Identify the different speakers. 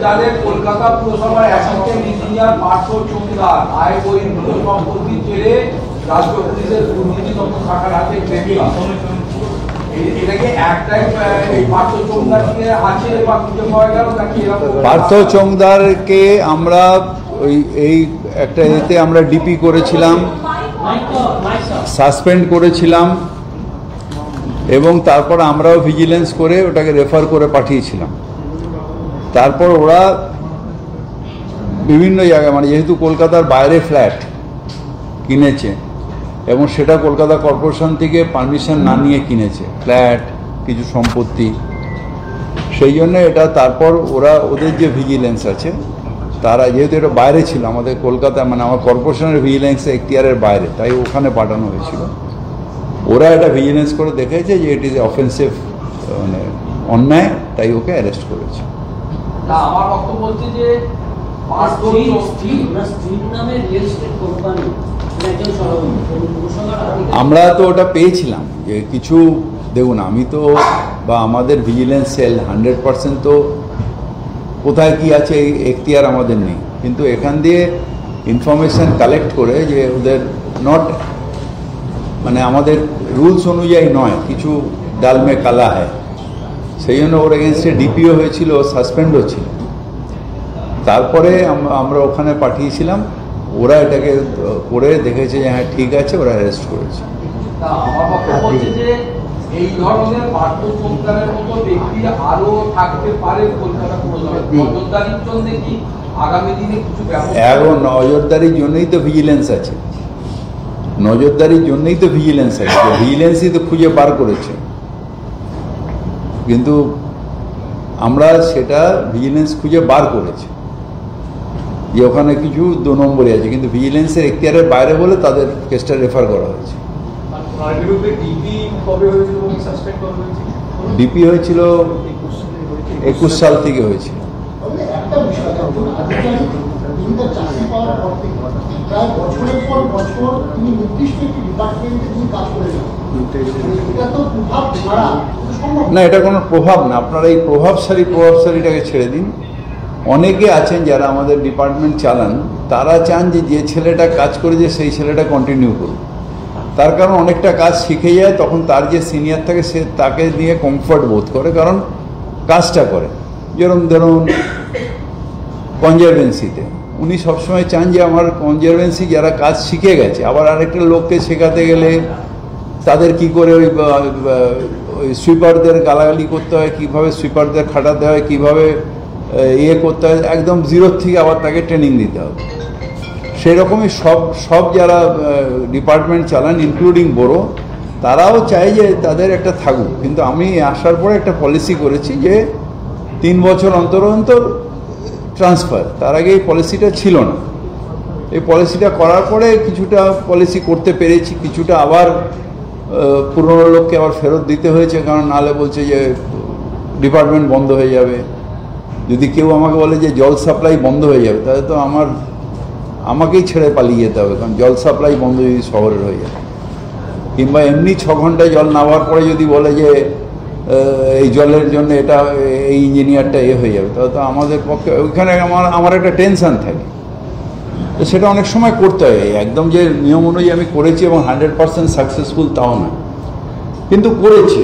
Speaker 1: জালে কলকাতা পুরসভার assistant engineer Partha Chowdhury আয় বহির্ভূত সম্পত্তি ছেড়ে রাজ্য পুলিশের দুর্নীতি তথ্য শাখার হাতে গ্রেপ্তার।
Speaker 2: পার্থ চৌংদারকে আমরা এই একটা এতে আমরা ডিপি করেছিলাম, সাসপেন্ড করেছিলাম এবং তারপর আমরাও ভিজিলেন্স করে ওটাকে রেফার করে পাঠিয়েছিলাম। তারপর ওরা বিভিন্ন জায়গায় মানে যেহেতু কলকাতার বাইরে ফ্ল্যাট কিনেছে এবং সেটা কলকাতা কর্পোরেশন থেকে পারমিশন না নিয়ে কিনেছে ফ্ল্যাট কিছু সম্পত্তি, সেই জন্য এটা তারপর ওরা ওদের যে ভিজিলেন্স আছে তারা যেহেতু এটা বাইরে ছিল আমাদের কলকাতা মানে আমার কর্পোরেশনের ভিজিলেন্স এখতিয়ারের বাইরে, তাই ওখানে পাঠানো হয়েছিল। ওরা এটা ভিজিলেন্স করে দেখেছে যে ইট ইজ অফেন্সিভ মানে অন্যায়, তাই ওকে অ্যারেস্ট করেছে।
Speaker 1: আমার বক্তব্য হচ্ছে যে
Speaker 2: আমরা তো ওটা পেয়েছিলাম যে কিছু দেখুন আমি তো বা আমাদের ভিজিলেন্স সেল 100% তো কোথায় কি আছে এই এখতিয়ার আমাদের নেই, কিন্তু এখান দিয়ে ইনফরমেশান কালেক্ট করে যে ওদের নট মানে আমাদের রুলস অনুযায়ী নয়, কিছু ডালমে কালা হয়, সেই জন্য ওর এগেনস্টে ডিপিও হয়েছিল, সাসপেন্ডও ছিল। তারপরে আমরা ওখানে পাঠিয়েছিলাম, ওরা এটাকে করে দেখেছে যে হ্যাঁ ঠিক আছে, ওরা অ্যারেস্ট করেছে।
Speaker 1: আমার বক্তব্য হচ্ছে যে এই ধরনের পার্থ চৌংদারের মতো ব্যক্তি আরো থাকতে পারে কলকাতা পুরসভায়, নজরদারির জন্য কি আগামী দিনে কিছু ব্যবস্থা?
Speaker 2: এখন নজরদারির জন্যই তো ভিজিলেন্স আছে, নজরদারির জন্যই তো ভিজিলেন্স আছে, ভিজিলেন্সই তো খুঁজে বার করেছে, কিন্তু আমরা সেটা ভিজিলেন্স খুঁজে বার করেছি যে ওখানে কিছু 2 নম্বরে আছে, কিন্তু ভিজিলেন্সের এখতিয়ারের বাইরে বলে তাদের কেসটা রেফার করা হয়েছে। ডিপি হয়েছিল 21 সাল থেকে হয়েছিল। না, এটা কোনো প্রভাব না, আপনারা এই প্রভাবশালীটাকে ছেড়ে দিন। অনেকে আছেন যারা আমাদের ডিপার্টমেন্ট চালান, তারা চান যে ছেলেটা কাজ করেছে সেই ছেলেটা কন্টিনিউ করুক, তার কারণ অনেকটা কাজ শিখে যায়, তখন তার যে সিনিয়র থাকে সে তাকে নিয়ে কমফর্ট বোধ করে, কারণ কাজটা করে। যেরকম ধরুন কনজারভেন্সিতে উনি সবসময় চান যে আমার কনজারভেন্সি যারা কাজ শিখে গেছে, আবার আরেকটা লোককে শেখাতে গেলে তাদের কি করে ওই সুইপারদের গালাগালি করতে হয়, কীভাবে সুইপারদের খাটাতে হয়, কীভাবে করতে হয়, একদম জিরোর থেকে আবার তাকে ট্রেনিং দিতে হবে। সেই রকমই সব যারা ডিপার্টমেন্ট চালান ইনক্লুডিং বড়ো, তারাও চায় যে তাদের একটা থাকুক, কিন্তু আমি আসার পরে একটা পলিসি করেছি যে 3 বছর অন্তর অন্তর ট্রান্সফার। তার আগে এই পলিসিটা ছিল না, এই পলিসিটা করার পরে কিছুটা পলিসি করতে পেরেছি, কিছুটা আবার পুরনো লোককে আবার ফেরত দিতে হয়েছে, কারণ নাহলে বলছে যে ডিপার্টমেন্ট বন্ধ হয়ে যাবে। যদি কেউ আমাকে বলে যে জল সাপ্লাই বন্ধ হয়ে যাবে, তাহলে তো আমাকেই ছেড়ে পালিয়ে যেতে হবে, কারণ জল সাপ্লাই বন্ধ যদি শহরের হয়ে যায়, কিংবা এমনি 6 ঘন্টায় জল নামার পরে যদি বলে যে এই জলের জন্য এটা এই ইঞ্জিনিয়ারটা হয়ে যাবে, তাহলে তো আমাদের পক্ষে ওইখানে আমার একটা টেনশান থাকে। তো সেটা অনেক সময় করতে হয়, একদম যে নিয়ম অনুযায়ী আমি করেছি এবং 100% সাকসেসফুল তাও না, কিন্তু করেছি।